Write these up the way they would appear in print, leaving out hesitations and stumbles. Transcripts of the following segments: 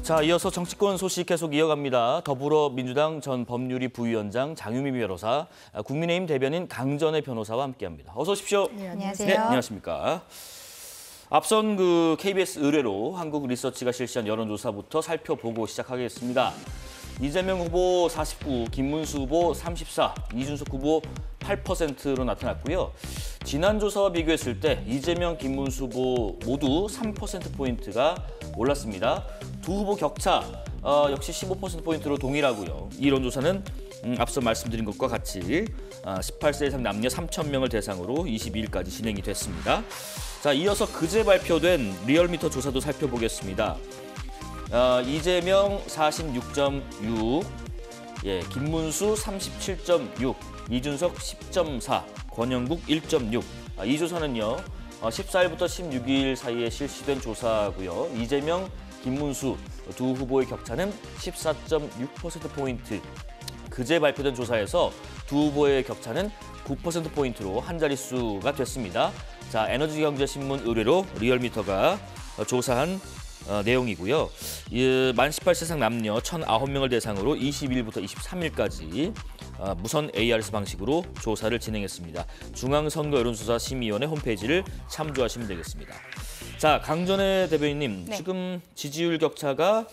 자, 이어서 정치권 소식 계속 이어갑니다. 더불어민주당 전 법률위 부위원장 장유미 변호사, 국민의힘 대변인 강전의 변호사와 함께합니다. 어서 오십시오. 네, 안녕하세요. 네, 안녕하십니까. 앞선 KBS 의뢰로 한국리서치가 실시한 여론조사부터 살펴보고 시작하겠습니다. 이재명 후보 49, 김문수 후보 34, 이준석 후보 8%로 나타났고요. 지난 조사와 비교했을 때 이재명, 김문수 후보 모두 3%포인트가 올랐습니다. 두 후보 격차 역시 15%포인트로 동일하고요. 이 여론조사는 앞서 말씀드린 것과 같이 18세 이상 남녀 3,000명을 대상으로 22일까지 진행이 됐습니다. 자, 이어서 그제 발표된 리얼미터 조사도 살펴보겠습니다. 이재명 46.6, 김문수 37.6, 이준석 10.4, 권영국 1.6. 이 조사는요, 14일부터 16일 사이에 실시된 조사고요. 이재명, 김문수 두 후보의 격차는 14.6%포인트. 그제 발표된 조사에서 두 후보의 격차는 9%포인트로 한 자릿수가 됐습니다. 자, 에너지경제신문 의뢰로 리얼미터가 조사한 내용이고요. 만 18세 이상 남녀 1,009명을 대상으로 22일부터 23일까지 무선 ARS 방식으로 조사를 진행했습니다. 중앙선거 여론조사심의위원회 홈페이지를 참조하시면 되겠습니다. 자, 강전의 대변인님, 네. 지금 지지율 격차가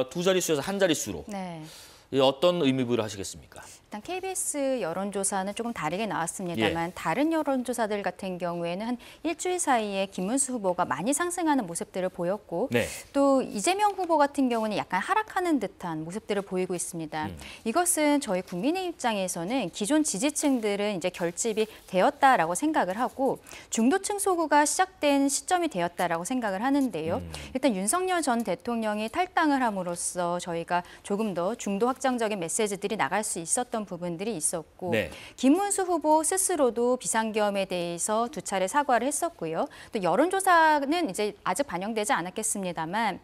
두 자릿수에서 한 자릿수로 네. 어떤 의미부여를 하시겠습니까? 일단 KBS 여론조사는 조금 다르게 나왔습니다만 다른 여론조사들 같은 경우에는 한 일주일 사이에 김문수 후보가 많이 상승하는 모습들을 보였고 또 이재명 후보 같은 경우는 약간 하락하는 듯한 모습들을 보이고 있습니다. 이것은 저희 국민의 입장에서는 기존 지지층들은 이제 결집이 되었다라고 생각을 하고 중도층 소구가 시작된 시점이 되었다라고 생각을 하는데요. 일단 윤석열 전 대통령이 탈당을 함으로써 저희가 조금 더 중도 확장적인 메시지들이 나갈 수 있었던 부분들이 있었고 김문수 후보 스스로도 비상계엄에 대해서 두 차례 사과를 했었고요. 또 여론조사는 이제 아직 반영되지 않았겠습니다만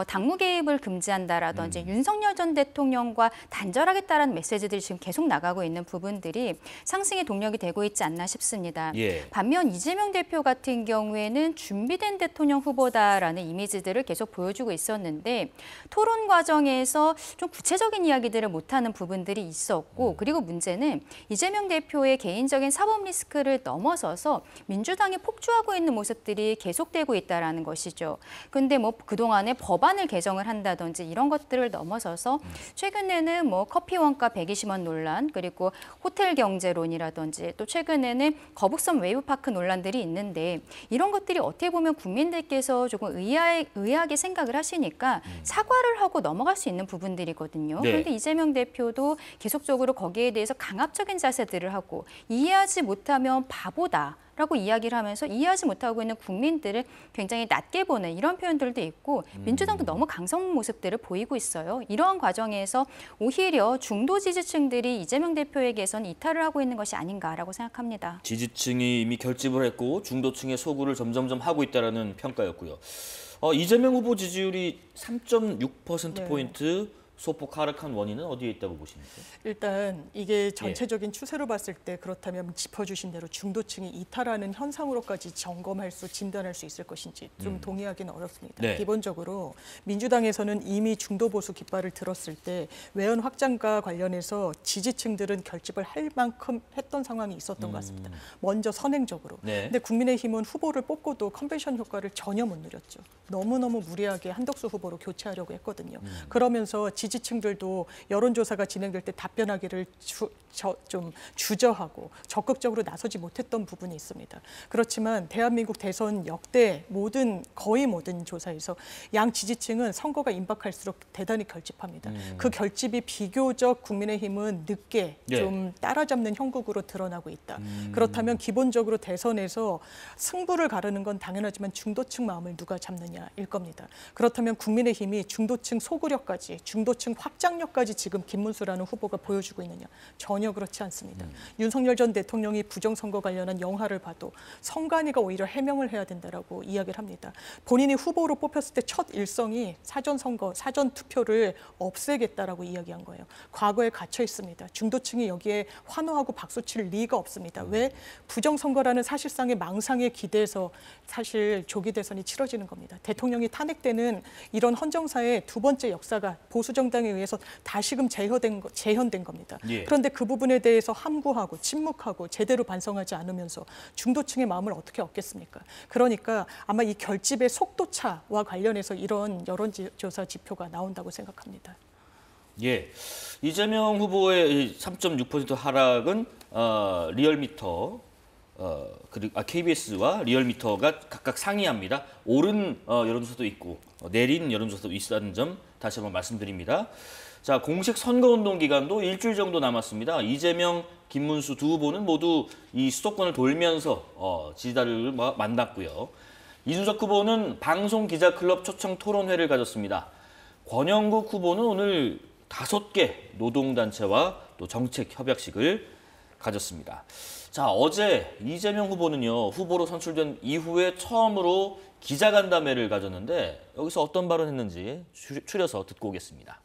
당무 개입을 금지한다라든지 윤석열 전 대통령과 단절하겠다라는 메시지들이 지금 계속 나가고 있는 부분들이 상승의 동력이 되고 있지 않나 싶습니다. 반면 이재명 대표 같은 경우에는 준비된 대통령 후보다라는 이미지들을 계속 보여주고 있었는데 토론 과정에서 좀 구체적인 이야기들을 못하는 부분들이 있었고 그리고 문제는 이재명 대표의 개인적인 사법 리스크를 넘어서서 민주당이 폭주하고 있는 모습들이 계속되고 있다는 것이죠. 그런데 그동안에 법안을 개정을 한다든지 이런 것들을 넘어서서 최근에는 커피 원가 120원 논란 그리고 호텔 경제론이라든지 또 최근에는 거북선 웨이브파크 논란들이 있는데 이런 것들이 어떻게 보면 국민들께서 조금 의아하게 생각을 하시니까 사과를 하고 넘어갈 수 있는 부분들이거든요. 그런데 이재명 대표도 계속적으로 거기에 대해서 강압적인 자세들을 하고 이해하지 못하면 바보다라고 이야기를 하면서 이해하지 못하고 있는 국민들을 굉장히 낮게 보는 이런 표현들도 있고 민주당도 너무 강성 모습들을 보이고 있어요. 이러한 과정에서 오히려 중도 지지층들이 이재명 대표에게선 이탈을 하고 있는 것이 아닌가라고 생각합니다. 지지층이 이미 결집을 했고 중도층의 소구를 점점점 하고 있다는 평가였고요. 이재명 후보 지지율이 3.6%포인트 소폭 하락한 원인은 어디에 있다고 보십니까? 일단 이게 전체적인 추세로 봤을 때 그렇다면 짚어주신 대로 중도층이 이탈하는 현상으로까지 점검할 수, 진단할 수 있을 것인지 좀 동의하기는 어렵습니다. 기본적으로 민주당에서는 이미 중도 보수 깃발을 들었을 때 외연 확장과 관련해서 지지층들은 결집을 할 만큼 했던 상황이 있었던 것 같습니다. 먼저 선행적으로. 근데 국민의힘은 후보를 뽑고도 컨벤션 효과를 전혀 못 누렸죠. 너무너무 무리하게 한덕수 후보로 교체하려고 했거든요. 그러면서 지지층들도 여론조사가 진행될 때 답변하기를 좀 주저하고 적극적으로 나서지 못했던 부분이 있습니다. 그렇지만 대한민국 대선 역대 거의 모든 조사에서 양 지지층은 선거가 임박할수록 대단히 결집합니다. 그 결집이 비교적 국민의힘은 늦게 좀 따라잡는 형국으로 드러나고 있다. 그렇다면 기본적으로 대선에서 승부를 가르는 건 당연하지만 중도층 마음을 누가 잡느냐일 겁니다. 그렇다면 국민의힘이 중도층 소구력까지 중도 중도층 확장력까지 지금 김문수라는 후보가 보여주고 있느냐? 전혀 그렇지 않습니다. 윤석열 전 대통령이 부정선거 관련한 영화를 봐도 선관위가 오히려 해명을 해야 된다라고 이야기를 합니다. 본인이 후보로 뽑혔을 때 첫 일성이 사전선거, 사전투표를 없애겠다라고 이야기한 거예요. 과거에 갇혀 있습니다. 중도층이 여기에 환호하고 박수칠 리가 없습니다. 왜? 부정선거라는 사실상의 망상에 기대서 사실 조기 대선이 치러지는 겁니다. 대통령이 탄핵되는 이런 헌정사의 두 번째 역사가 보수정당에 의해서 다시금 재현된 겁니다. 예. 그런데 그 부분에 대해서 함구하고 침묵하고 제대로 반성하지 않으면서 중도층의 마음을 어떻게 얻겠습니까? 그러니까 아마 이 결집의 속도차와 관련해서 이런 여론조사 지표가 나온다고 생각합니다. 예, 이재명 후보의 3.6% 하락은 리얼미터 그리고 KBS와 리얼미터가 각각 상이합니다. 오른 여론조사도 있고 내린 여론조사도 있다는 점 다시 한번 말씀드립니다. 자, 공식 선거운동 기간도 일주일 정도 남았습니다. 이재명, 김문수 두 후보는 모두 이 수도권을 돌면서 지지자를 만났고요. 이준석 후보는 방송기자클럽 초청 토론회를 가졌습니다. 권영국 후보는 오늘 5개 노동단체와 또 정책 협약식을 가졌습니다. 자, 어제 이재명 후보는요, 후보로 선출된 이후에 처음으로 기자간담회를 가졌는데 여기서 어떤 발언을 했는지 추려서 듣고 오겠습니다.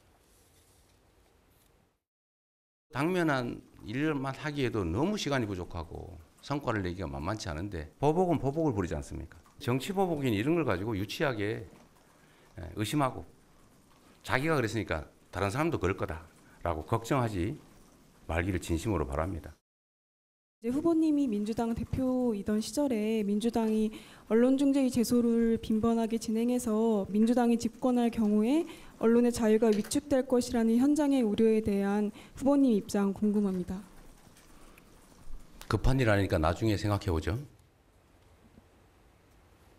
당면한 일만 하기에도 너무 시간이 부족하고 성과를 내기가 만만치 않은데 보복은 보복을 부리지 않습니까? 정치 보복인 이런 걸 가지고 유치하게 의심하고 자기가 그랬으니까 다른 사람도 그럴 거다라고 걱정하지 말기를 진심으로 바랍니다. 이제 후보님이 민주당 대표이던 시절에 민주당이 언론중재위 제소를 빈번하게 진행해서 민주당이 집권할 경우에 언론의 자유가 위축될 것이라는 현장의 우려에 대한 후보님 입장 궁금합니다. 급한 일 아니니까 나중에 생각해보죠.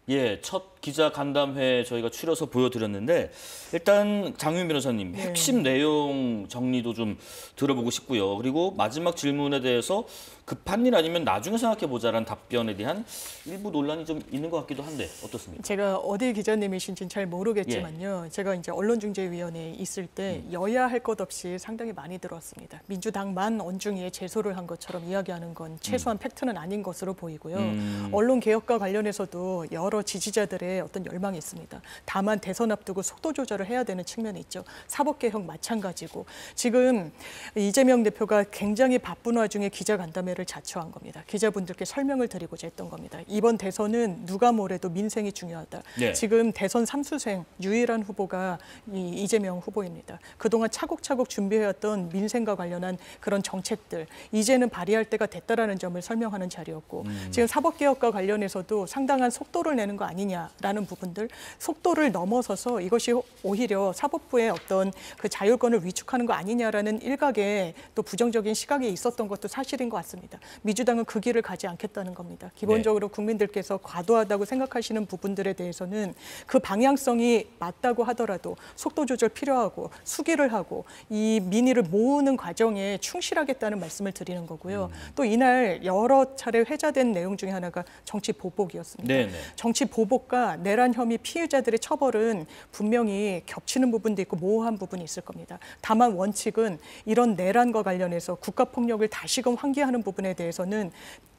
예, 첫 기자 간담회 저희가 추려서 보여드렸는데 일단 장윤 변호사님 핵심 내용 정리도 좀 들어보고 싶고요. 그리고 마지막 질문에 대해서 급한 일 아니면 나중에 생각해보자라는 답변에 대한 일부 논란이 좀 있는 것 같기도 한데 어떻습니까? 제가 어디 기자님이신지는 잘 모르겠지만요. 제가 이제 언론중재위원회에 있을 때 여야 할 것 없이 상당히 많이 들어왔습니다. 민주당만 언중위에 제소를 한 것처럼 이야기하는 건 최소한 팩트는 아닌 것으로 보이고요. 언론 개혁과 관련해서도 여러 지지자들의 어떤 열망이 있습니다. 다만 대선 앞두고 속도 조절을 해야 되는 측면이 있죠. 사법개혁 마찬가지고 지금 이재명 대표가 굉장히 바쁜 와중에 기자간담회를 자처한 겁니다. 기자분들께 설명을 드리고자 했던 겁니다. 이번 대선은 누가 뭐래도 민생이 중요하다. 네. 지금 대선 3수생 유일한 후보가 이재명 후보입니다. 그동안 차곡차곡 준비해왔던 민생과 관련한 그런 정책들 이제는 발휘할 때가 됐다라는 점을 설명하는 자리였고 지금 사법개혁과 관련해서도 상당한 속도를 내는 거 아니냐라는 부분들 속도를 넘어서서 이것이 오히려 사법부의 어떤 그 자율권을 위축하는 거 아니냐라는 일각의 또 부정적인 시각이 있었던 것도 사실인 것 같습니다. 민주당은 그 길을 가지 않겠다는 겁니다. 기본적으로 국민들께서 과도하다고 생각하시는 부분들에 대해서는 그 방향성이 맞다고 하더라도 속도 조절 필요하고 수기를 하고 이 민의를 모으는 과정에 충실하겠다는 말씀을 드리는 거고요. 또 이날 여러 차례 회자된 내용 중에 하나가 정치 보복이었습니다. 네네. 정치 보복과 내란 혐의 피해자들의 처벌은 분명히 겹치는 부분도 있고 모호한 부분이 있을 겁니다. 다만 원칙은 이런 내란과 관련해서 국가폭력을 다시금 환기하는 부분에 대해서는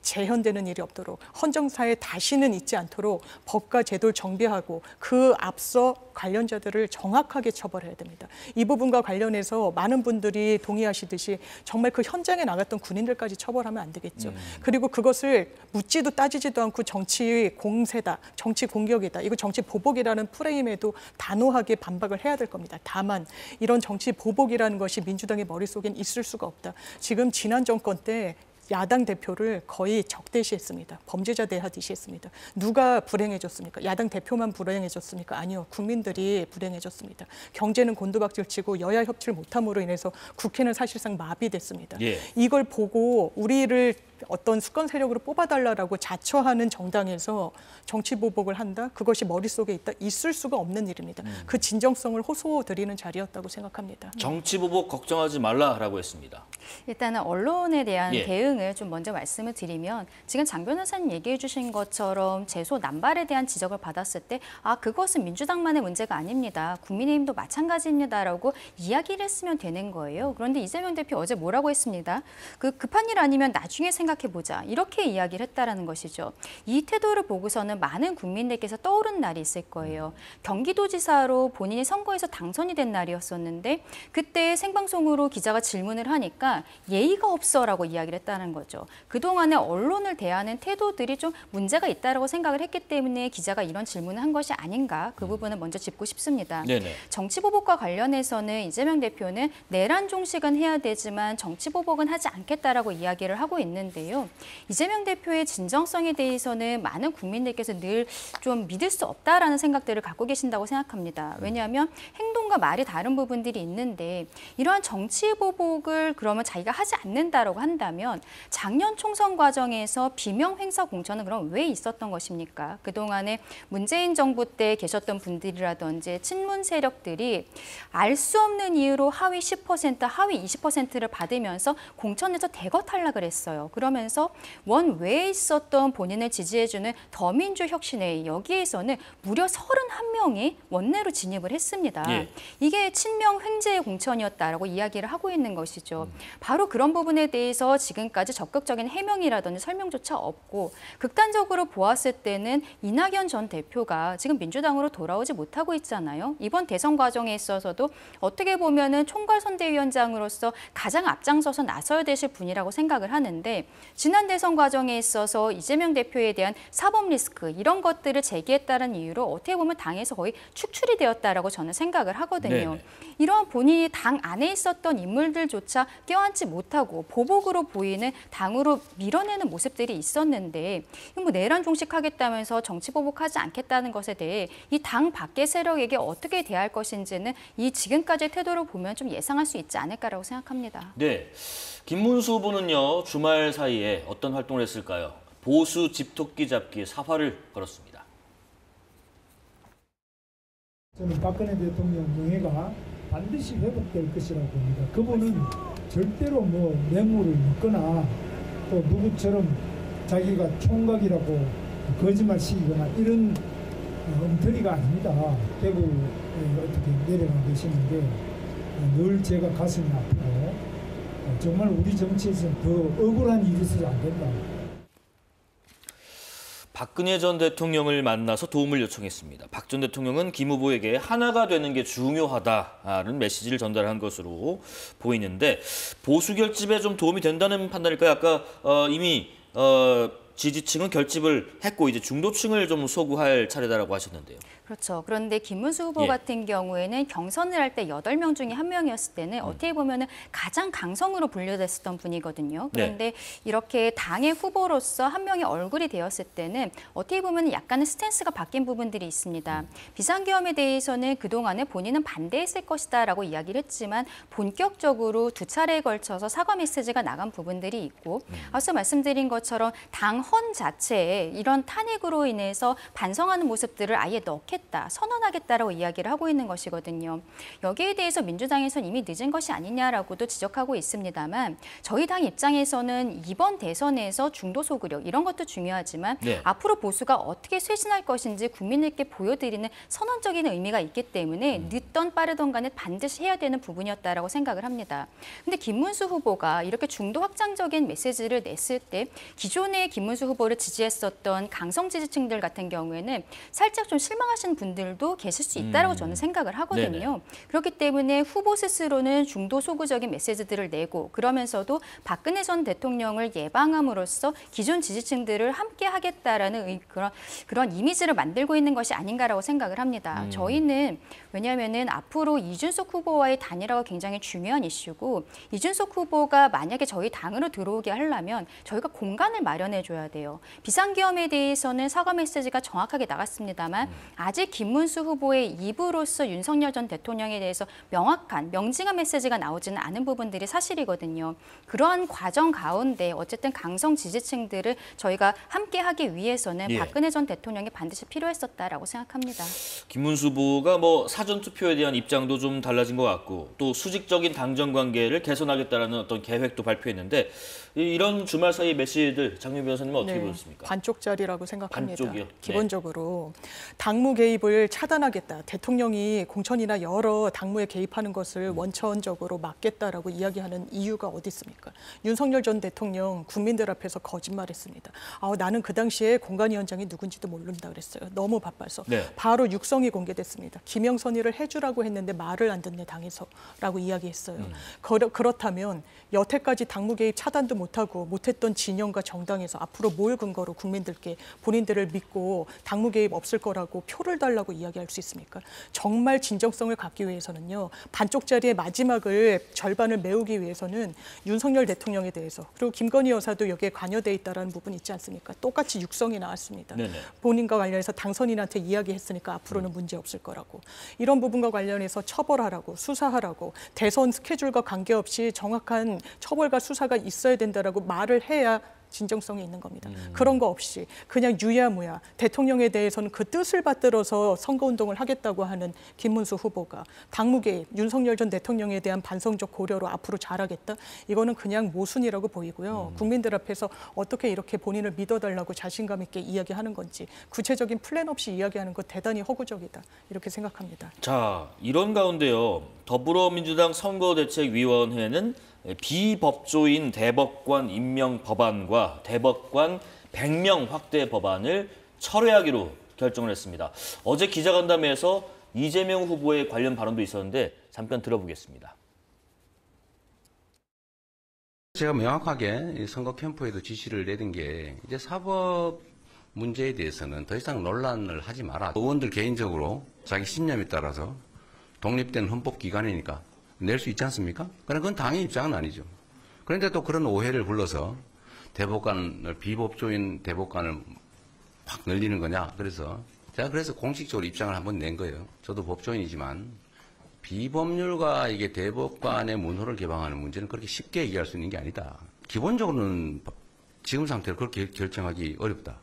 재현되는 일이 없도록 헌정사에 다시는 있지 않도록 법과 제도를 정비하고 그 앞서 관련자들을 정확하게 처벌해야 됩니다. 이 부분과 관련해서 많은 분들이 동의하시듯이 정말 그 현장에 나갔던 군인들까지 처벌하면 안 되겠죠. 그리고 그것을 묻지도 따지지도 않고 정치 공세다, 정치 공격이다, 이거 정치 보복이라는 프레임에도 단호하게 반박을 해야 될 겁니다. 다만 이런 정치 보복이라는 것이 민주당의 머릿속엔 있을 수가 없다. 지금 지난 정권 때 야당 대표를 거의 적대시했습니다. 범죄자 대하듯이 했습니다. 누가 불행해졌습니까? 야당 대표만 불행해졌습니까? 아니요. 국민들이 불행해졌습니다. 경제는 곤두박질치고 여야 협치를 못함으로 인해서 국회는 사실상 마비됐습니다. 예. 이걸 보고 우리를 어떤 수권 세력으로 뽑아달라고 자처하는 정당에서 정치 보복을 한다? 그것이 머릿속에 있을 수가 없는 일입니다. 그 진정성을 호소드리는 자리였다고 생각합니다. 정치 보복 걱정하지 말라라고 했습니다. 일단은 언론에 대한 예. 대응을 좀 먼저 말씀을 드리면 지금 장 변호사님 얘기해 주신 것처럼 제소 남발에 대한 지적을 받았을 때 그것은 민주당만의 문제가 아닙니다. 국민의힘도 마찬가지입니다라고 이야기를 했으면 되는 거예요. 그런데 이재명 대표 어제 뭐라고 했습니다. 급한 일 아니면 나중에 생각해보자. 이렇게 이야기를 했다라는 것이죠. 이 태도를 보고서는 많은 국민들께서 떠오른 날이 있을 거예요. 경기도지사로 본인이 선거에서 당선이 된 날이었었는데 그때 생방송으로 기자가 질문을 하니까 예의가 없어라고 이야기를 했다는 거죠. 그동안에 언론을 대하는 태도들이 좀 문제가 있다라고 생각을 했기 때문에 기자가 이런 질문을 한 것이 아닌가 그 부분을 먼저 짚고 싶습니다. 네네. 정치보복과 관련해서는 이재명 대표는 내란 종식은 해야 되지만 정치보복은 하지 않겠다라고 이야기를 하고 있는데요. 이재명 대표의 진정성에 대해서는 많은 국민들께서 늘 좀 믿을 수 없다라는 생각들을 갖고 계신다고 생각합니다. 왜냐하면 행동과 말이 다른 부분들이 있는데 이러한 정치보복을 그러면 자기가 하지 않는다라고 한다면 작년 총선 과정에서 비명 행사 공천은 그럼 왜 있었던 것입니까? 그동안에 문재인 정부 때 계셨던 분들이라든지 친문 세력들이 알 수 없는 이유로 하위 10%, 하위 20%를 받으면서 공천에서 대거 탈락을 했어요. 그러면서 원외에 있었던 본인을 지지해주는 더민주혁신회 여기에서는 무려 31명이 원내로 진입을 했습니다. 예. 이게 친명 횡재의 공천이었다라고 이야기를 하고 있는 것이죠. 바로 그런 부분에 대해서 지금까지 적극적인 해명이라든지 설명조차 없고 극단적으로 보았을 때는 이낙연 전 대표가 지금 민주당으로 돌아오지 못하고 있잖아요. 이번 대선 과정에 있어서도 어떻게 보면은 총괄선대위원장으로서 가장 앞장서서 나서야 되실 분이라고 생각을 하는데 지난 대선 과정에 있어서 이재명 대표에 대한 사법 리스크 이런 것들을 제기했다는 이유로 어떻게 보면 당에서 거의 축출이 되었다라고 저는 생각을 하거든요. 네네. 이러한 본인이 당 안에 있었던 인물들조차 껴안지 못하고 보복으로 보이는 당으로 밀어내는 모습들이 있었는데 뭐 내란 종식하겠다면서 정치 보복하지 않겠다는 것에 대해 이 당 밖의 세력에게 어떻게 대할 것인지는 이 지금까지의 태도를 보면 좀 예상할 수 있지 않을까라고 생각합니다. 네, 김문수 후보는요 주말 사이에 어떤 활동을 했을까요? 보수 집토끼 잡기 사활을 걸었습니다. 저는 박근혜 대통령 명예가 반드시 회복될 것이라고 봅니다. 그분은 절대로 뭐 뇌물을 먹거나 또 누구처럼 자기가 총각이라고 거짓말 시키거나 이런 엉터리가 아닙니다. 대구에 어떻게 내려가 계시는데 늘 제가 가슴이 아프고 정말 우리 정치에서는 더 억울한 일이 있어서 안 된다. 박근혜 전 대통령을 만나서 도움을 요청했습니다. 박 전 대통령은 김 후보에게 하나가 되는 게 중요하다는 메시지를 전달한 것으로 보이는데 보수 결집에 좀 도움이 된다는 판단일까요? 아까 이미 지지층은 결집을 했고 이제 중도층을 좀 소구할 차례다라고 하셨는데요. 그렇죠. 그런데 김문수 후보 예. 같은 경우에는 경선을 할 때 8명 중에 1명이었을 때는 어떻게 보면은 가장 강성으로 분류됐었던 분이거든요. 그런데 이렇게 당의 후보로서 한 명의 얼굴이 되었을 때는 어떻게 보면 약간의 스탠스가 바뀐 부분들이 있습니다. 비상계엄에 대해서는 그동안에 본인은 반대했을 것이다라고 이야기를 했지만 본격적으로 2차례에 걸쳐서 사과 메시지가 나간 부분들이 있고 앞서 말씀드린 것처럼 당헌 자체에 이런 탄핵으로 인해서 반성하는 모습들을 아예 넣겠다, 선언하겠다라고 이야기를 하고 있는 것이거든요. 여기에 대해서 민주당에서는 이미 늦은 것이 아니냐라고도 지적하고 있습니다만 저희 당 입장에서는 이번 대선에서 중도 소구력 이런 것도 중요하지만 앞으로 보수가 어떻게 쇄신할 것인지 국민들께 보여드리는 선언적인 의미가 있기 때문에 늦던 빠르던 간에 반드시 해야 되는 부분이었다라고 생각을 합니다. 근데 김문수 후보가 이렇게 중도 확장적인 메시지를 냈을 때 기존의 김문수 후보를 지지했었던 강성 지지층들 같은 경우에는 살짝 좀 실망하시는 분들도 계실 수 있다고 저는 생각을 하거든요. 네네. 그렇기 때문에 후보 스스로는 중도 소구적인 메시지들을 내고 그러면서도 박근혜 전 대통령을 예방함으로써 기존 지지층들을 함께 하겠다라는 그런 이미지를 만들고 있는 것이 아닌가라고 생각을 합니다. 저희는 왜냐하면은 앞으로 이준석 후보와의 단일화가 굉장히 중요한 이슈고 이준석 후보가 만약에 저희 당으로 들어오게 하려면 저희가 공간을 마련해 줘야 돼요. 비상계엄에 대해서는 사과 메시지가 정확하게 나갔습니다만 아직 김문수 후보의 입으로서 윤석열 전 대통령에 대해서 명확한, 명징한 메시지가 나오지는 않은 부분들이 사실이거든요. 그러한 과정 가운데 어쨌든 강성 지지층들을 저희가 함께하기 위해서는 박근혜 전 대통령이 반드시 필요했었다라고 생각합니다. 김문수 후보가 뭐 사전투표에 대한 입장도 좀 달라진 것 같고 또 수직적인 당정 관계를 개선하겠다라는 어떤 계획도 발표했는데 이런 주말 사이 메시지들 장윤 변호사님은 어떻게 보셨습니까? 반쪽짜리라고 생각합니다. 반쪽이요? 기본적으로 당무 개입을 차단하겠다. 대통령이 공천이나 여러 당무에 개입하는 것을 원천적으로 막겠다라고 이야기하는 이유가 어디 있습니까? 윤석열 전 대통령 국민들 앞에서 거짓말했습니다. 나는 그 당시에 공관위원장이 누군지도 모른다 그랬어요. 너무 바빠서. 바로 육성이 공개됐습니다. 김영선이를 해주라고 했는데 말을 안 듣네 당에서라고 이야기했어요. 그렇다면 여태까지 당무 개입 차단도 못했던 진영과 정당에서 앞으로 뭘 근거로 국민들께 본인들을 믿고 당무 개입 없을 거라고 표를 달라고 이야기할 수 있습니까? 정말 진정성을 갖기 위해서는요. 반쪽짜리의 마지막을 절반을 메우기 위해서는 윤석열 대통령에 대해서 그리고 김건희 여사도 여기에 관여돼 있다는 부분이 있지 않습니까? 똑같이 육성이 나왔습니다. 본인과 관련해서 당선인한테 이야기했으니까 앞으로는 문제 없을 거라고. 이런 부분과 관련해서 처벌하라고 수사하라고 대선 스케줄과 관계없이 정확한 처벌과 수사가 있어야 된다라고 말을 해야 진정성이 있는 겁니다. 그런 거 없이 그냥 유야무야 대통령에 대해서는 그 뜻을 받들어서 선거운동을 하겠다고 하는 김문수 후보가 당무 개입, 윤석열 전 대통령에 대한 반성적 고려로 앞으로 잘하겠다? 이거는 그냥 모순이라고 보이고요. 국민들 앞에서 어떻게 이렇게 본인을 믿어달라고 자신감 있게 이야기하는 건지 구체적인 플랜 없이 이야기하는 것 대단히 허구적이다. 이렇게 생각합니다. 자, 이런 가운데요. 더불어민주당 선거대책위원회는 비법조인 대법관 임명 법안과 대법관 100명 확대 법안을 철회하기로 결정을 했습니다. 어제 기자간담회에서 이재명 후보의 관련 발언도 있었는데 잠깐 들어보겠습니다. 제가 명확하게 선거 캠프에도 지시를 내린 게 이제 사법 문제에 대해서는 더 이상 논란을 하지 마라. 의원들 개인적으로 자기 신념에 따라서 독립된 헌법기관이니까 낼 수 있지 않습니까? 그건 당의 입장은 아니죠. 그런데 또 그런 오해를 불러서 대법관을 비법조인 대법관을 확 늘리는 거냐. 그래서 제가 공식적으로 입장을 한번 낸 거예요. 저도 법조인이지만 비법률과 이게 대법관의 문호를 개방하는 문제는 그렇게 쉽게 얘기할 수 있는 게 아니다. 기본적으로는 지금 상태로 그렇게 결정하기 어렵다.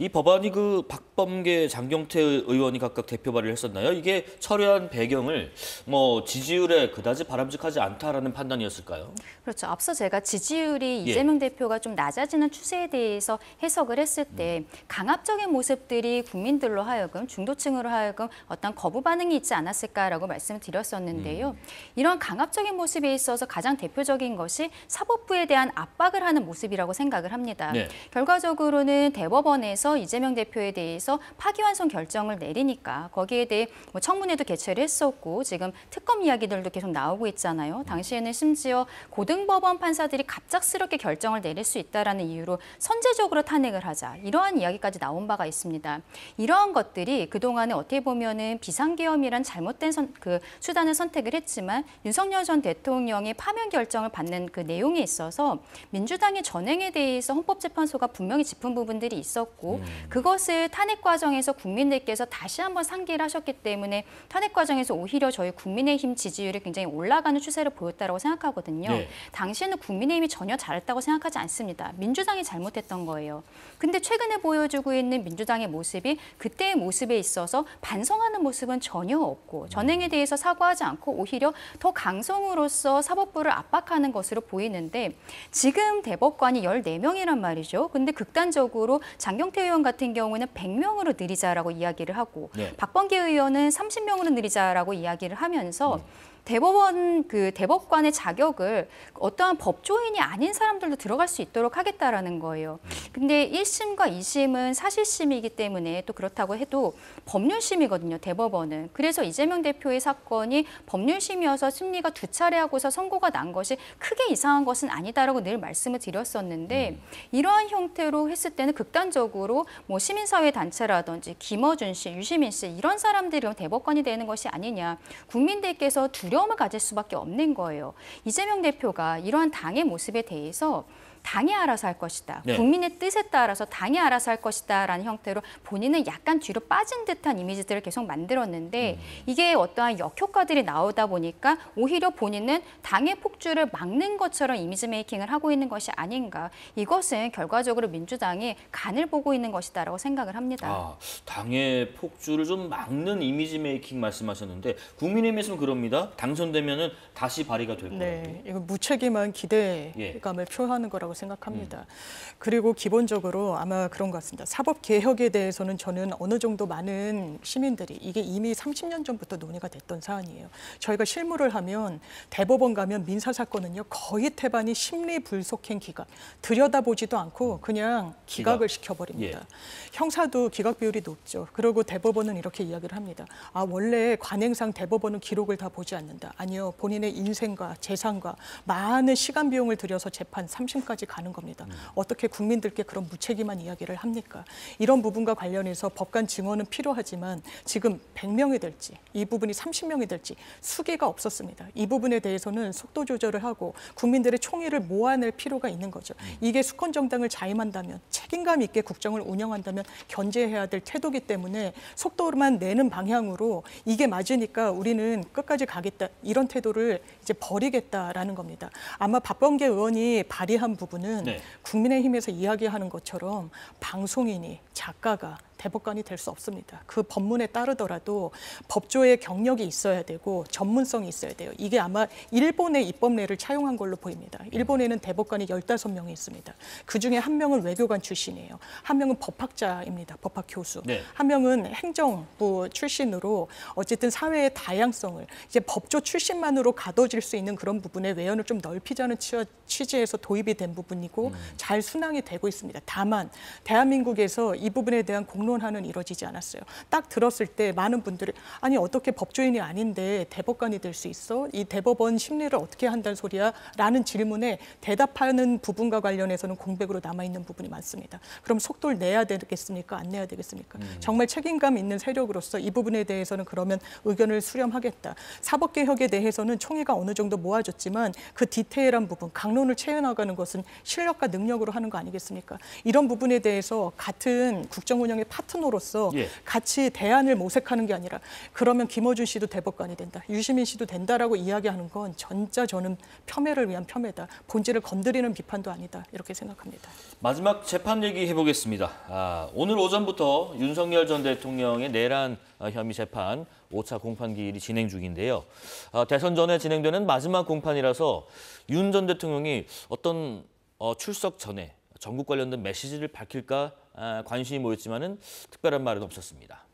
이 법안이 그 박범계, 장경태 의원이 각각 대표 발의를 했었나요? 이게 철회한 배경을 뭐 지지율에 그다지 바람직하지 않다라는 판단이었을까요? 그렇죠. 앞서 제가 지지율이 이재명 대표가 좀 낮아지는 추세에 대해서 해석을 했을 때 강압적인 모습들이 국민들로 하여금 중도층으로 하여금 어떤 거부 반응이 있지 않았을까라고 말씀을 드렸었는데요. 이런 강압적인 모습에 있어서 가장 대표적인 것이 사법부에 대한 압박을 하는 모습이라고 생각을 합니다. 결과적으로는 대법원에서 이재명 대표에 대해서 파기환송 결정을 내리니까 거기에 대해 뭐 청문회도 개최를 했었고 지금 특검 이야기들도 계속 나오고 있잖아요. 당시에는 심지어 고등법원 판사들이 갑작스럽게 결정을 내릴 수 있다라는 이유로 선제적으로 탄핵을 하자 이러한 이야기까지 나온 바가 있습니다. 이러한 것들이 그동안에 어떻게 보면은 비상계엄이란 잘못된 수단을 선택을 했지만 윤석열 전 대통령의 파면 결정을 받는 그 내용에 있어서 민주당의 전행에 대해서 헌법재판소가 분명히 짚은 부분들이 있었고 그것을 탄핵 과정에서 국민들께서 다시 한번 상기를 하셨기 때문에 탄핵 과정에서 오히려 저희 국민의힘 지지율이 굉장히 올라가는 추세를 보였다고 생각하거든요. 당시에는 국민의힘이 전혀 잘했다고 생각하지 않습니다. 민주당이 잘못했던 거예요. 근데 최근에 보여주고 있는 민주당의 모습이 그때의 모습에 있어서 반성하는 모습은 전혀 없고 전행에 대해서 사과하지 않고 오히려 더 강성으로서 사법부를 압박하는 것으로 보이는데 지금 대법관이 14명이란 말이죠. 근데 극단적으로 장경태 의원 같은 경우는 100명으로 늘리자라고 이야기를 하고 박범계 의원은 30명으로 늘리자라고 이야기를 하면서 대법관의 자격을 어떠한 법조인이 아닌 사람들도 들어갈 수 있도록 하겠다라는 거예요. 근데 1심과 2심은 사실심이기 때문에 또 그렇다고 해도 법률심이거든요, 대법원은. 그래서 이재명 대표의 사건이 법률심이어서 심리가 2차례 하고서 선고가 난 것이 크게 이상한 것은 아니다라고 늘 말씀을 드렸었는데 이러한 형태로 했을 때는 극단적으로 뭐 시민사회 단체라든지 김어준 씨, 유시민 씨 이런 사람들이 대법관이 되는 것이 아니냐. 국민들께서 두려움을 가질 수밖에 없는 거예요. 이재명 대표가 이러한 당의 모습에 대해서 당이 알아서 할 것이다. 네. 국민의 뜻에 따라서 당이 알아서 할 것이다라는 형태로 본인은 약간 뒤로 빠진 듯한 이미지들을 계속 만들었는데 이게 어떠한 역효과들이 나오다 보니까 오히려 본인은 당의 폭주를 막는 것처럼 이미지 메이킹을 하고 있는 것이 아닌가. 이것은 결과적으로 민주당이 간을 보고 있는 것이다라고 생각을 합니다. 당의 폭주를 좀 막는 이미지 메이킹 말씀하셨는데 국민의힘에서는 그럽니다. 당선되면은 다시 발의가 될 거예요. 네, 이건 무책임한 기대감을 표하는 거라고 생각합니다. 그리고 기본적으로 아마 그런 것 같습니다. 사법 개혁에 대해서는 저는 어느 정도 많은 시민들이 이게 이미 30년 전부터 논의가 됐던 사안이에요. 저희가 실무를 하면 대법원 가면 민사 사건은요 거의 태반이 심리 불속행 기각 들여다보지도 않고 그냥 기각을 시켜버립니다. 형사도 기각 비율이 높죠. 그리고 대법원은 이렇게 이야기를 합니다. 원래 관행상 대법원은 기록을 다 보지 않는다. 아니요, 본인의 인생과 재산과 많은 시간 비용을 들여서 재판 3심까지 가는 겁니다. 어떻게 국민들께 그런 무책임한 이야기를 합니까? 이런 부분과 관련해서 법관 증언은 필요하지만 지금 100명이 될지 이 부분이 30명이 될지 수기가 없었습니다. 이 부분에 대해서는 속도 조절을 하고 국민들의 총의를 모아낼 필요가 있는 거죠. 이게 수권 정당을 자임한다면 책임감 있게 국정을 운영한다면 견제해야 될 태도이기 때문에 속도만 내는 방향으로 이게 맞으니까 우리는 끝까지 가겠다 이런 태도를 이제 버리겠다라는 겁니다. 아마 박범계 의원이 발의한 부분은 국민의힘에서 이야기하는 것처럼 방송인이 작가가 대법관이 될 수 없습니다. 그 법문에 따르더라도 법조의 경력이 있어야 되고 전문성이 있어야 돼요. 이게 아마 일본의 입법례를 차용한 걸로 보입니다. 일본에는 대법관이 15명이 있습니다. 그중에 한 명은 외교관 출신이에요. 한 명은 법학자입니다. 법학 교수. 한 명은 행정부 출신으로 어쨌든 사회의 다양성을 이제 법조 출신만으로 가둬질 수 있는 그런 부분에 외연을 좀 넓히자는 취지에서 도입이 된 부분이고 잘 순항이 되고 있습니다. 다만 대한민국에서 이 부분에 대한 공론화는 이루어지지 않았어요. 딱 들었을 때 많은 분들이 아니 어떻게 법조인이 아닌데 대법관이 될 수 있어? 이 대법원 심리를 어떻게 한다는 소리야? 라는 질문에 대답하는 부분과 관련해서는 공백으로 남아있는 부분이 많습니다. 그럼 속도를 내야 되겠습니까? 안 내야 되겠습니까? 정말 책임감 있는 세력으로서 이 부분에 대해서는 그러면 의견을 수렴하겠다. 사법개혁에 대해서는 총의가 어느 정도 모아졌지만 그 디테일한 부분, 강론을 채워나가는 것은 실력과 능력으로 하는 거 아니겠습니까? 이런 부분에 대해서 같은 국정운영의 파트너로서 같이 대안을 모색하는 게 아니라 그러면 김어준 씨도 대법관이 된다. 유시민 씨도 된다라고 이야기하는 건 진짜 저는 폄훼를 위한 폄훼다. 본질을 건드리는 비판도 아니다. 이렇게 생각합니다. 마지막 재판 얘기해 보겠습니다. 오늘 오전부터 윤석열 전 대통령의 내란 혐의 재판 5차 공판 기일이 진행 중인데요. 대선 전에 진행되는 마지막 공판이라서 윤 전 대통령이 어떤 출석 전에 전국 관련된 메시지를 밝힐까 관심이 모였지만은 특별한 말은 없었습니다.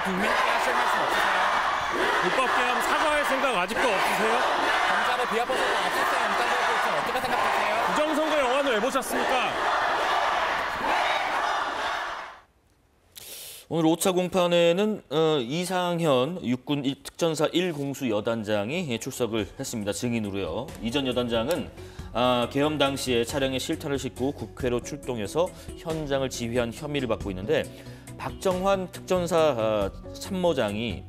국민에게 하실 말씀 없으세요? 불법계엄 사과할 생각 아직도 없으세요? 검사를 비합법으로 압수수색 영장을 보시면 어떻게 생각하세요? 부정선거 영화는 왜 보셨습니까? 오늘 5차 공판에는 이상현 육군 특전사 1공수 여단장이 출석을 했습니다. 증인으로요. 이 전 여단장은 계엄 당시에 차량에 실탄을 싣고 국회로 출동해서 현장을 지휘한 혐의를 받고 있는데 박정환 특전사 참모장이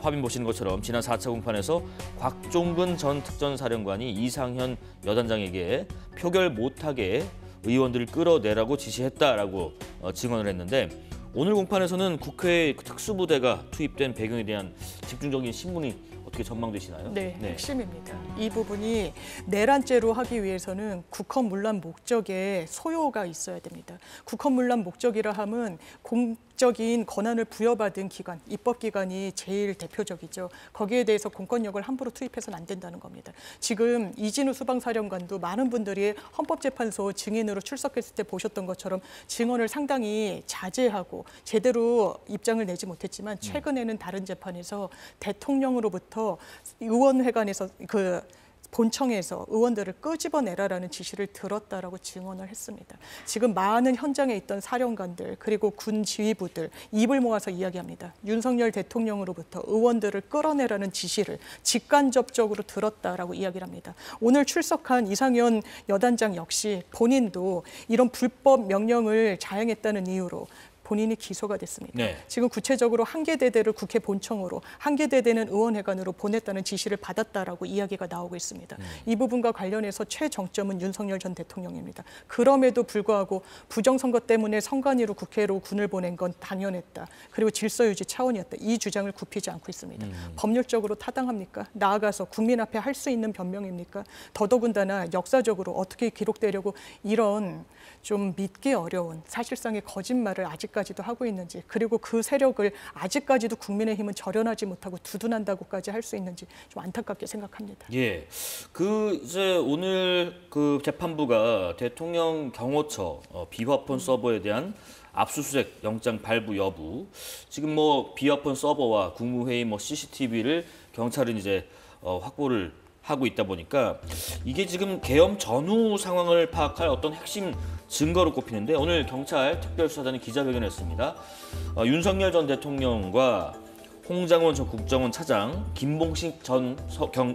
화면 보시는 것처럼 지난 4차 공판에서 곽종근 전 특전사령관이 이상현 여단장에게 표결 못하게 의원들을 끌어내라고 지시했다라고 증언을 했는데 오늘 공판에서는 국회 특수부대가 투입된 배경에 대한 집중적인 신문이 어떻게 전망되시나요? 네, 핵심입니다. 이 부분이 내란죄로 하기 위해서는 국헌문란 목적에 소요가 있어야 됩니다. 국헌문란 목적이라 함은 공적인 권한을 부여받은 기관, 입법기관이 제일 대표적이죠. 거기에 대해서 공권력을 함부로 투입해서는 안 된다는 겁니다. 지금 이진우 수방사령관도 많은 분들이 헌법재판소 증인으로 출석했을 때 보셨던 것처럼 증언을 상당히 자제하고 제대로 입장을 내지 못했지만 최근에는 다른 재판에서 대통령으로부터 의원회관에서 본청에서 의원들을 끄집어내라라는 지시를 들었다라고 증언을 했습니다. 지금 많은 현장에 있던 사령관들 그리고 군 지휘부들 입을 모아서 이야기합니다. 윤석열 대통령으로부터 의원들을 끌어내라는 지시를 직간접적으로 들었다라고 이야기를 합니다. 오늘 출석한 이상현 여단장 역시 본인도 이런 불법 명령을 자행했다는 이유로 본인이 기소가 됐습니다. 네. 지금 구체적으로 한계대대를 국회 본청으로, 한계대대는 의원회관으로 보냈다는 지시를 받았다라고 이야기가 나오고 있습니다. 이 부분과 관련해서 최정점은 윤석열 전 대통령입니다. 그럼에도 불구하고 부정선거 때문에 선관위로 국회로 군을 보낸 건 당연했다. 그리고 질서유지 차원이었다. 이 주장을 굽히지 않고 있습니다. 법률적으로 타당합니까? 나아가서 국민 앞에 할 수 있는 변명입니까? 더더군다나 역사적으로 어떻게 기록되려고 이런 좀 믿기 어려운 사실상의 거짓말을 아직까지도 하고 있는지, 그리고 그 세력을 아직까지도 국민의힘은 절연하지 못하고 두둔한다고까지 할 수 있는지 좀 안타깝게 생각합니다. 예, 이제 오늘 그 재판부가 대통령 경호처 비화폰 서버에 대한 압수수색 영장 발부 여부, 지금 비화폰 서버와 국무회의 CCTV를 경찰은 이제 확보를 하고 있다 보니까 이게 지금 계엄 전후 상황을 파악할 어떤 핵심 증거로 꼽히는데, 오늘 경찰 특별수사단이 기자회견했습니다. 윤석열 전 대통령과 홍장원 전 국정원 차장, 김봉식 전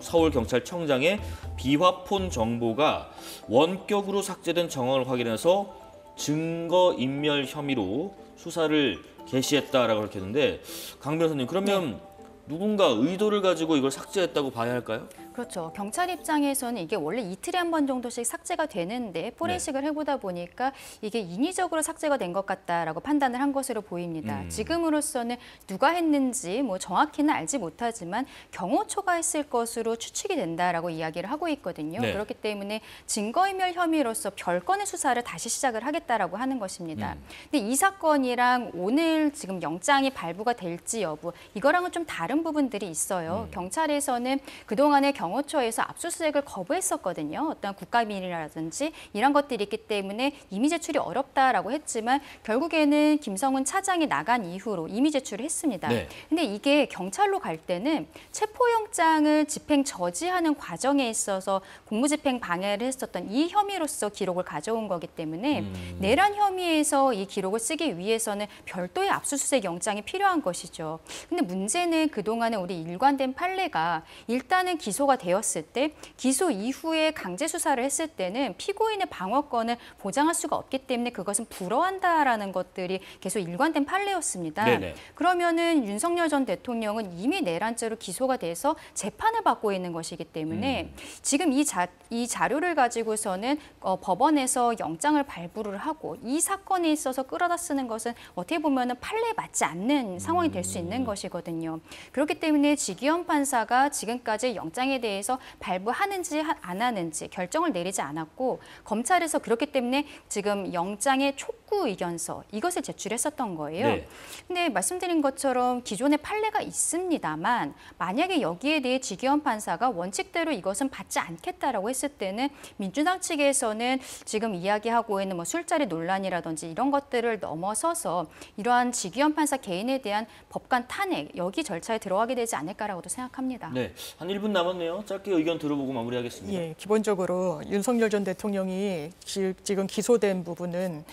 서울경찰청장의 비화폰 정보가 원격으로 삭제된 정황을 확인해서 증거인멸 혐의로 수사를 개시했다라고 그렇게 했는데, 강 변호사님, 그러면 누군가 의도를 가지고 이걸 삭제했다고 봐야 할까요? 그렇죠. 경찰 입장에서는 이게 원래 이틀에 한 번 정도씩 삭제가 되는데 포렌식을 해보다 보니까 이게 인위적으로 삭제가 된 것 같다라고 판단을 한 것으로 보입니다. 지금으로서는 누가 했는지 정확히는 알지 못하지만 경호처가 했을 것으로 추측이 된다라고 이야기를 하고 있거든요. 네. 그렇기 때문에 증거인멸 혐의로서 별건의 수사를 다시 시작을 하겠다라고 하는 것입니다. 근데 이 사건이랑 오늘 지금 영장이 발부가 될지 여부, 이거랑은 좀 다른 부분들이 있어요. 경찰에서는 그동안에 경호처에서 압수수색을 거부했었거든요. 어떤 국가비밀이라든지 이런 것들이 있기 때문에 이미 제출이 어렵다라고 했지만 결국에는 김성훈 차장이 나간 이후로 이미 제출을 했습니다. 네. 근데 이게 경찰로 갈 때는 체포영장을 집행 저지하는 과정에 있어서 공무집행 방해를 했었던 이 혐의로서 기록을 가져온 거기 때문에 내란 혐의에서 이 기록을 쓰기 위해서는 별도의 압수수색 영장이 필요한 것이죠. 근데 문제는 그동안에 우리 일관된 판례가 일단은 기소가 되었을 때, 기소 이후에 강제 수사를 했을 때는 피고인의 방어권을 보장할 수가 없기 때문에 그것은 불허한다라는 것들이 계속 일관된 판례였습니다. 네네. 그러면은 윤석열 전 대통령은 이미 내란죄로 기소가 돼서 재판을 받고 있는 것이기 때문에 지금 이 자료를 가지고서는 법원에서 영장을 발부를 하고 이 사건에 있어서 끌어다 쓰는 것은 어떻게 보면은 판례에 맞지 않는 상황이 될 수 있는 것이거든요. 그렇기 때문에 지기현 판사가 지금까지 영장에 대해서 발부하는지 안 하는지 결정을 내리지 않았고, 검찰에서 그렇기 때문에 지금 영장의 촉구 의견서 이것을 제출했었던 거예요. 네. 근데 말씀드린 것처럼 기존의 판례가 있습니다만 만약에 여기에 대해 지기현 판사가 원칙대로 이것은 받지 않겠다라고 했을 때는 민주당 측에서는 지금 이야기하고 있는 술자리 논란이라든지 이런 것들을 넘어서서 이러한 지기현 판사 개인에 대한 법관 탄핵, 여기 절차에 들어가게 되지 않을까라고도 생각합니다. 네, 한 1분 남았네요. 짧게 의견 들어보고 마무리하겠습니다. 예, 기본적으로 윤석열 전 대통령이 지금 기소된 부분은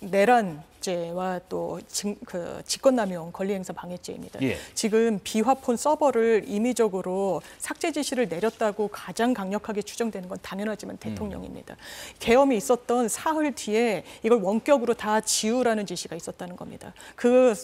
내란죄와 또 직권남용 권리행사 방해죄입니다. 예. 지금 비화폰 서버를 임의적으로 삭제 지시를 내렸다고 가장 강력하게 추정되는 건 당연하지만 대통령입니다. 계엄이 있었던 사흘 뒤에 이걸 원격으로 다 지우라는 지시가 있었다는 겁니다. 그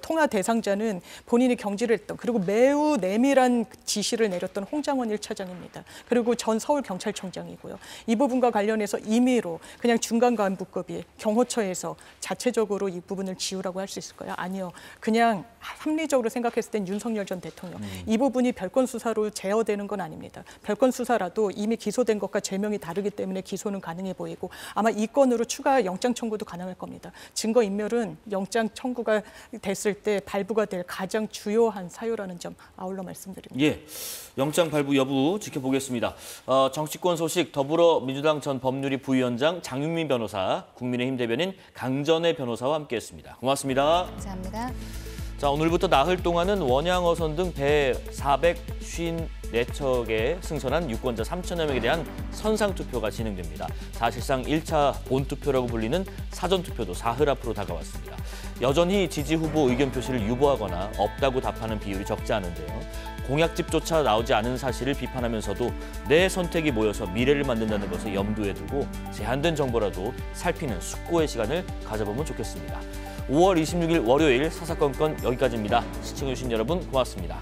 통화 대상자는 본인이 경질을 했던, 그리고 매우 내밀한 지시를 내렸던 홍장원 1차장입니다. 그리고 전 서울경찰청장이고요. 이 부분과 관련해서 임의로 그냥 중간 간부급이 경호처에서 자체적으로 이 부분을 지우라고 할 수 있을까요? 아니요. 그냥 합리적으로 생각했을 땐 윤석열 전 대통령. 이 부분이 별건 수사로 제어되는 건 아닙니다. 별건 수사라도 이미 기소된 것과 죄명이 다르기 때문에 기소는 가능해 보이고 아마 이 건으로 추가 영장 청구도 가능할 겁니다. 증거인멸은 영장 청구가 됐을 때 발부가 될 가장 주요한 사유라는 점 아울러 말씀드립니다. 예, 영장 발부 여부 지켜보겠습니다. 정치권 소식, 더불어민주당 전 법률위 부위원장 장윤미 변호사, 국민의힘 대변인 강전애 변호사와 함께했습니다. 고맙습니다. 감사합니다. 자, 오늘부터 나흘 동안은 원양어선 등 배 454척에 승선한 유권자 3천여 명에 대한 선상투표가 진행됩니다. 사실상 1차 본투표라고 불리는 사전투표도 사흘 앞으로 다가왔습니다. 여전히 지지 후보 의견 표시를 유보하거나 없다고 답하는 비율이 적지 않은데요. 공약집조차 나오지 않은 사실을 비판하면서도 내 선택이 모여서 미래를 만든다는 것을 염두에 두고 제한된 정보라도 살피는 숙고의 시간을 가져보면 좋겠습니다. 5월 26일 월요일 사사건건 여기까지입니다. 시청해주신 여러분 고맙습니다.